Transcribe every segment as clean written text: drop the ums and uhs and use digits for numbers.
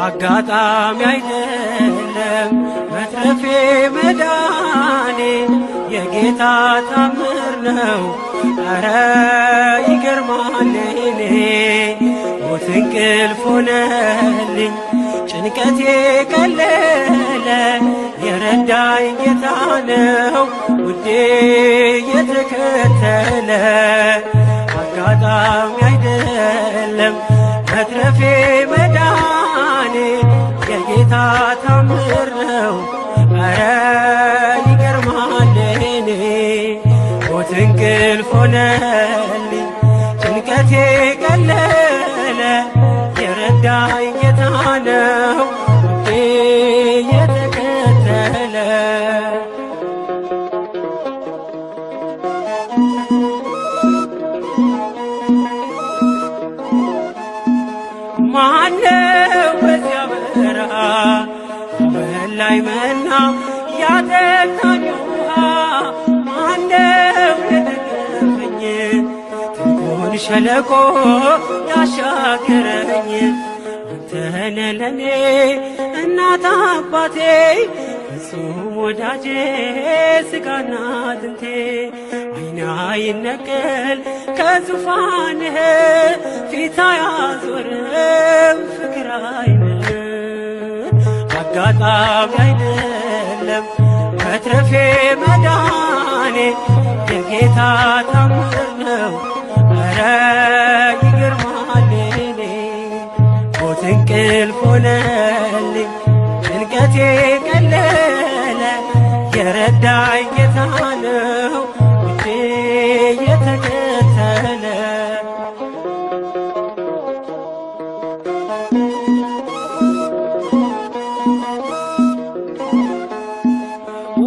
አጋጣሚ አይደለም መትረፌ መዳኔ የጌታ ታምር ነው። ኧረ ይገርማል እኔ ሞት እንቅልፍ ሆነልኝ ጭንቀቴ ቀለለ የረዳኝ ጌታ ነው ውዴ የተከተለ። አጋጣሚ አይደለም መትረፌ መዳኔ የጌታ ታምር ነው። ኧረ ይገርማል እኔ ሞት እንቅልፍ ሆነልኝ ጭንቀቴ ቀለለ የረዳኝ ጌታ ነው ውዴ የተከተለ። ማነው በዚያ በረሃ በላይ መና ያጠጣኝ ውሃ? ማነው የደገፈኝ ትንኩን ሸለቆ ያሻገረኝ? አንተነ ለኔ እናት አባቴ ፍጹም ወዳጄ ስጋና አጥንቴ። አይና ይነቀል ከዙፋንህ ፊት አያዞርም ፍቅር አይንህ። አጋጣሚ አይደለም መትረፌ መዳኔ የጌታ ታምር ነው። ኧረ ይገርማል እኔ ሞት እንቅልፍ ሆነልኝ ጭንቀቴ ቀለለ የረዳኝ ጌታ ነው ውዴ የተከተለ።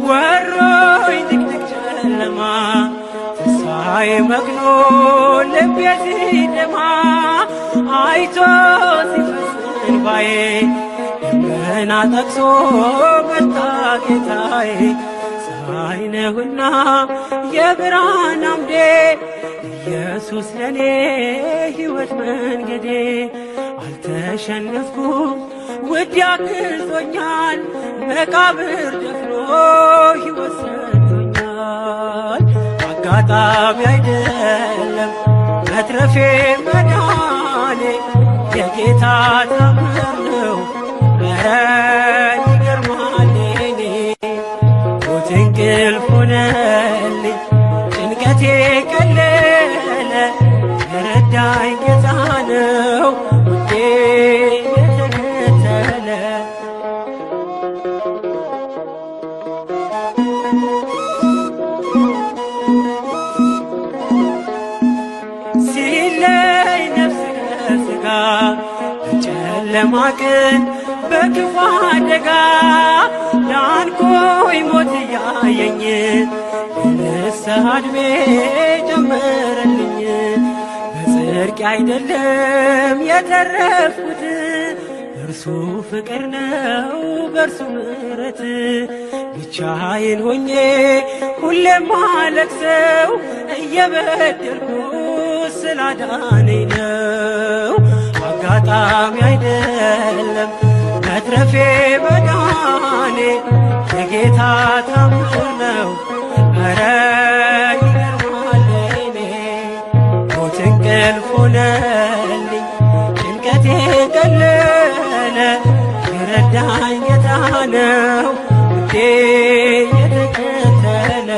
ወሮኝ ድቅድቅ ጨለማ ተስፋዬ መክኖ ልቤ ሲደማ አይቶ ሲፈስ እንባዬ ደመና ጠቅሶ መጣ ጌታዬ። ፀሐይ ነህና የብርሃን አምዴ ኢየሱስ ለኔ ሕይወት መንገዴ። አልተሸነፍኩም ውድ ያግዞኛል መቃብር ደፍኖ ሕይወት ሰጥቶኛል። አጋጣሚ አይደለም መትረፌ መዳኔ የጌታ ታምር ነው። ኧረ ይገርማል እኔ ሞት እንቅልፍ ሆነልኝ ጭንቀቴ ቀለለ የረዳኝ ጌታ ነው ውዴ የተከተለ። ሲለይ ነፍስ ከሥጋ በጨለማ ቀን በክፉ አደጋ ዳንኩኝ ሞት እያየኝ የንስሐ ዕድሜ ጨመረልኝ። በጽድቅ አይደለም የተረፍኩት እርሱ ፍቅር ነው በእርሱ ምሕረት። ብቻዬን ሆኜ ሁሌም ማለቅሰው እየበደልኩ ስላዳነኝ ነው። አጋጣሚ አይደለም መትረፌ መዳኔ የጌታ ታምር ነው። ኧረ ይገርማል እኔ ሞት እንቅልፍ ሆነልኝ ጭንቀቴ ቀለለ የረዳኝ ጌታ ነው ውዴ የተከተለ።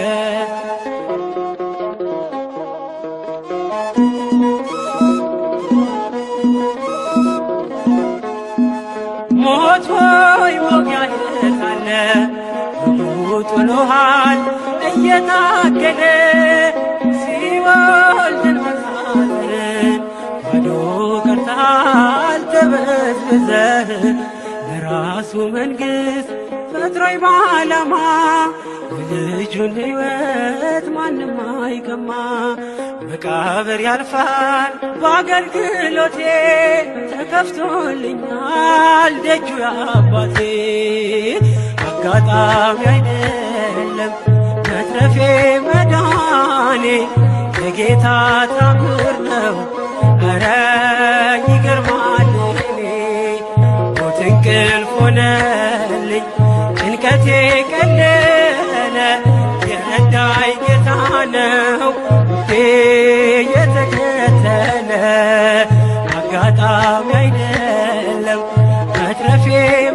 ሞት ሆይ ሞጊያህ ካለ ጥሎሃል እየታገለ ሲኦል ተንፈሳዝን ባዶ ቀርተሃል ተበዝብዘህ ለራሱ መንግሥት ፈጥሮኝ በዓላማ ልጁን ሕይወት ማንም አይቀማ። መቃብር ያልፋል በአገልግሎቴ ተከፍቶልኛል ደጁ የአባቴ። አጋጣሚ አይደለም መትረፌ መዳኔ የጌታ ታምር ነው ኧረ ይገርማል እኔ። ሞት እንቅልፍ ሆነልኝ ጭንቀቴ ቀለለ የረዳኝ ጌታ ነው ልቤ የተከተለ። አጋጣሚ አይደለም መትረፌ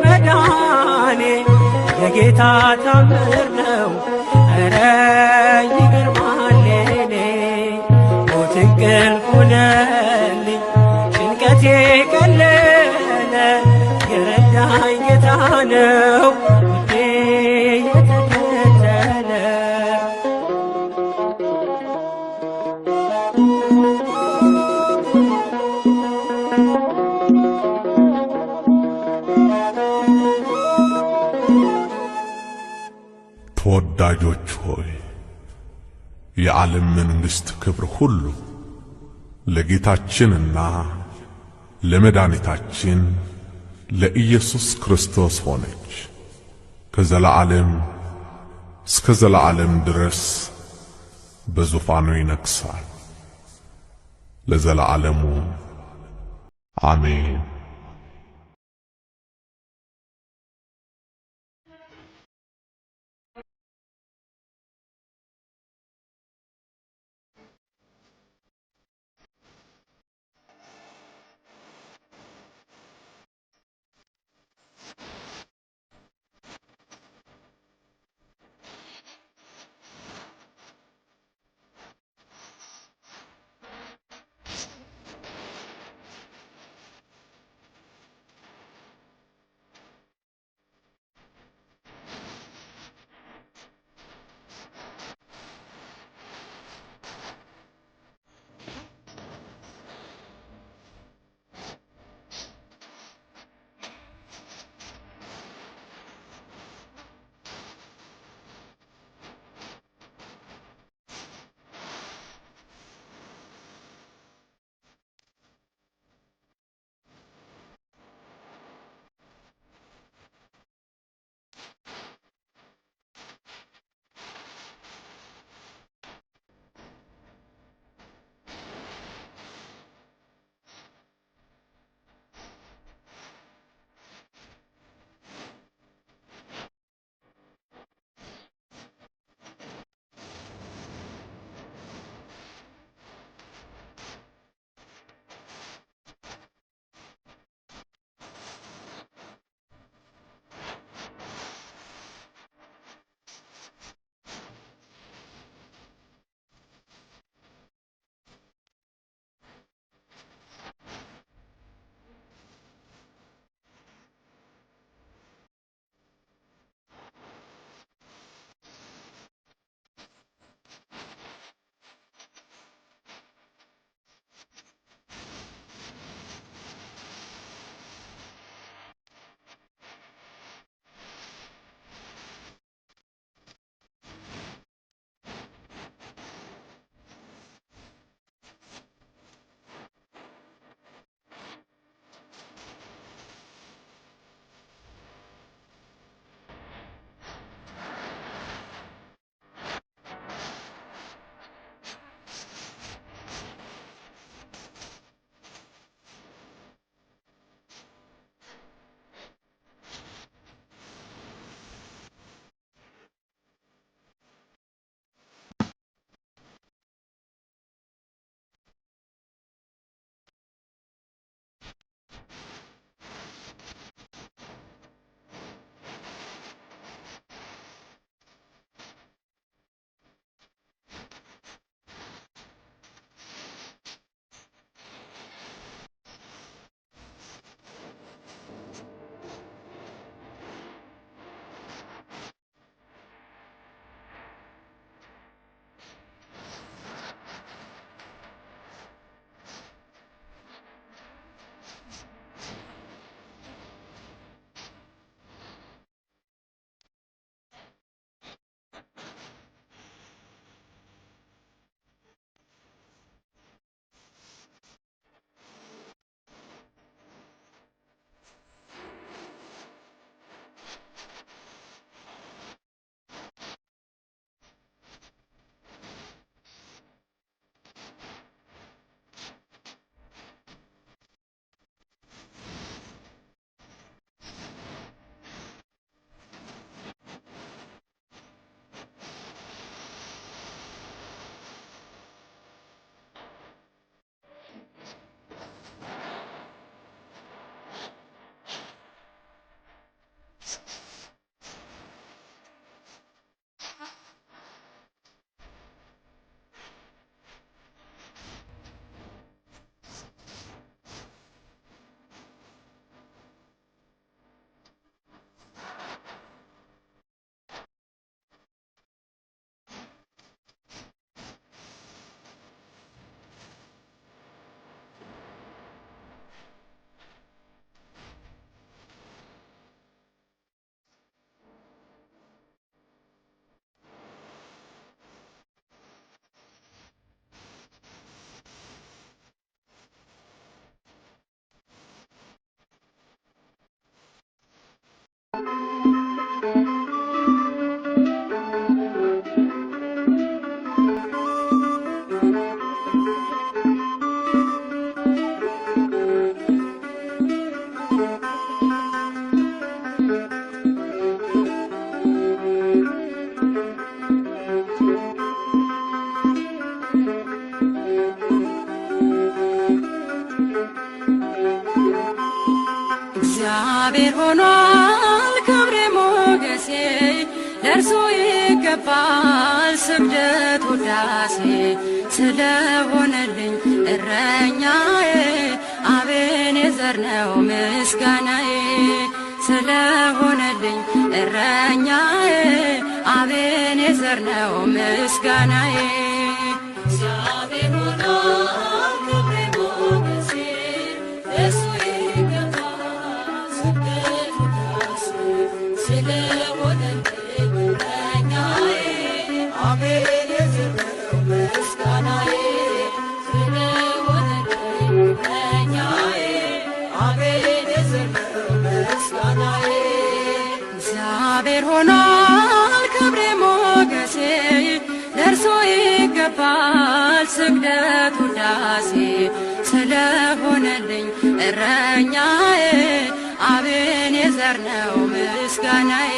መዳኔ የጌታ ታምር ነው ኧረ ይገርማል እኔ። ሞት እንቅልፍ ሆነልኝ ጭንቀቴ ቀለለ የረዳኝ ጌታ ነው ልቤ የተከተለ። ተወዳጆች ሆይ የዓለም መንግሥት ክብር ሁሉ ለጌታችንና ለመድኃኒታችን ለኢየሱስ ክርስቶስ ሆነች። ከዘላለም እስከ ዘላለም ድረስ በዙፋኑ ይነግሣል ለዘላለሙ አሜን። እግዚአብሔር ሆኗል ክብሬ ሞገሴ ለእርሱ ይገባል ስግደት ውዳሴ ስለሆነልኝ እረኛዬ አቤኔዘር ነው ምስጋናዬ ስለሆነልኝ እረኛዬ አቤኔዘር ነው ምስጋናዬ እግዚአብሔር ሆኗል ክብሬ ሞገሴ ለእርሱ ይገባል ስግደት ውዳሴ ስለሆነልኝ እረኛዬ አቤኔዘር ነው ምስጋናዬ ስለሆነልኝ እረኛዬ አቤኔዘር ነው ምስጋናዬ እግዚአብሔር ሆኗል ክብሬ ሞገሴ ለእርሱ ይገባል ስግደት ውዳሴ ስለሆነልኝ እረኛዬ አቤኔዘር ነው ምስጋናዬ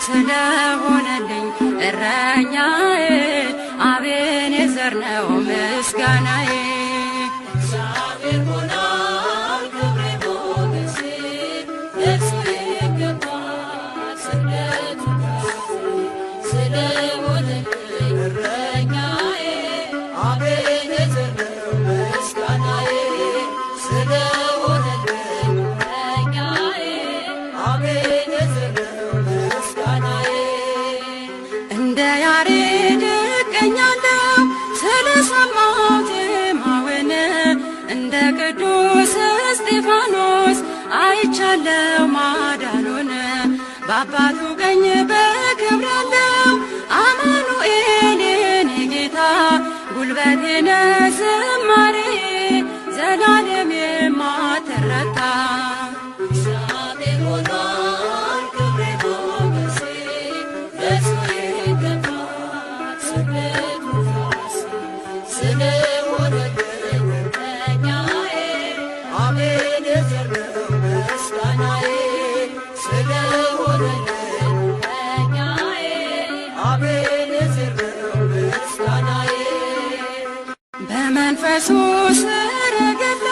ስለሆነልኝ እረኛዬ አቤኔዘር ነው ምስጋናዬ እግዚአብሔር ሆኗል ክብሬ ሞገሴ ለእርሱ ይገባል ስግደት ውዳሴ ስለሆነልኝ እረኛዬ አቤኔዘር ነው ምስጋናዬ ስለሆነልኝ እረኛዬ አቤኔዘር ነው ምስጋናዬ እንደ ያሬድ እቀኛለሁ ስለሰማሁት ዜማውን እንደ ቅዱስ እስጢፋኖስ አይቻለሁ ማዳኑን በአባቱ ቀኝ በክብር ያለው አማኑኤል የኔ ጌታ ጉልበቴ ነህ ዝማሬ ዘላለም የማትረታ እግዚአብሔር ሆኗል ክብሬ ሞገሴ ለእርሱ ይገባል ስግደት ውዳሴ ስለሆነልኝ እረኛዬ አቤኔዘር ነው ምስጋናዬ ስለሆነልኝ እረኛዬ አቤኔዘር ነው ምስጋናዬ በመንፈሱ ሰረገላ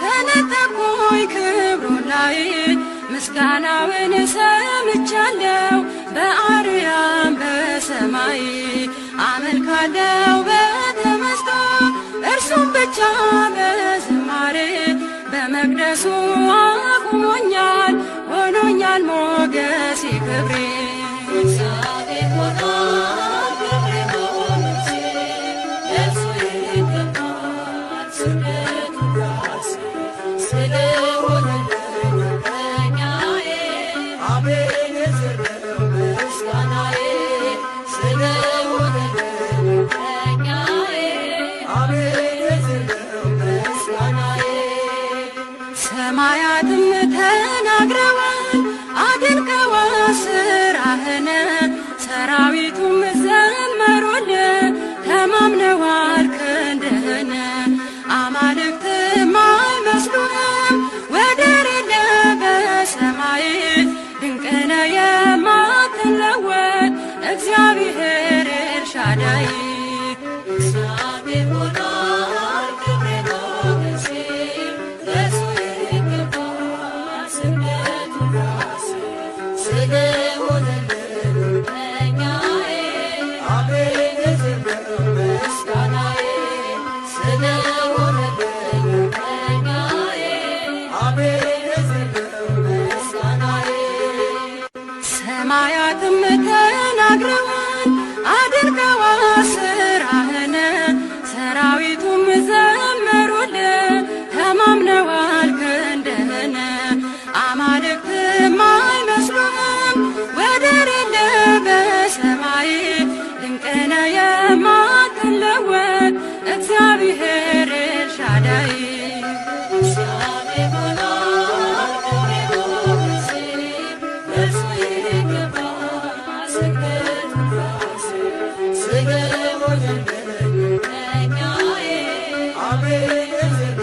ተነጠቅኩኝ ክብሩ ላይ ምስጋናውን ሰምቻለሁ በአርያም በሰማይ አመልካለሁ በተመስጦ እርሱም ብቻ በዝማሬ በመቅደሱ አቁሞኛል ሆኖኛል ሞገሴ ክብሬ እግዚአብሔር ሆኗል ክብሬ ሞገሴ ለእርሱ ይገባል ስግደት ውዳሴ ስለሆነልኝ እረኛዬ አቤኔዘር ነው ምስጋናዬ ስለሆነልኝ እረኛዬ አቤኔዘር ነው ምስጋናዬ ሰማያትም ተናግረዋል አድንቀዋል ስራህን ሰራዊቱም ዘመሩልህ ተማምነዋል ክንድህን አማልክትም አይመስሉህም ወደር የለህ በሰማይ ድንቅ ነህ የማትለወጥ እግዚአብሔር ኤልሻዳይ እግዚአብሔር ሆኗል ክብሬ ሞገሴ ለእርሱ ይገባል ስግደት ውዳሴ ስለሆነልኝ እረኛዬ አቤኔዘር ነው ምስጋናዬ ስለሆነልኝ እረኛዬ አቤኔዘር ነው ምስጋናዬ ሰማያትም ተናግረዋል አድንቀዋል ስራህን ሰራዊቱም ዘመሩልህ ተማምነዋል ክንድህን አማልክትም አይመስሉህም ወደር የለህ በሰማይ ድንቅ ነህ የማትለወጥ እግዚአብሔር ኤልሻዳይ እግዚአብሔር ሆኗል ክብሬ ሞገሴ ለእርሱ ይገባል ስግደት ውዳሴ ስለሆነልኝ እረኛዬ አቤኔዘር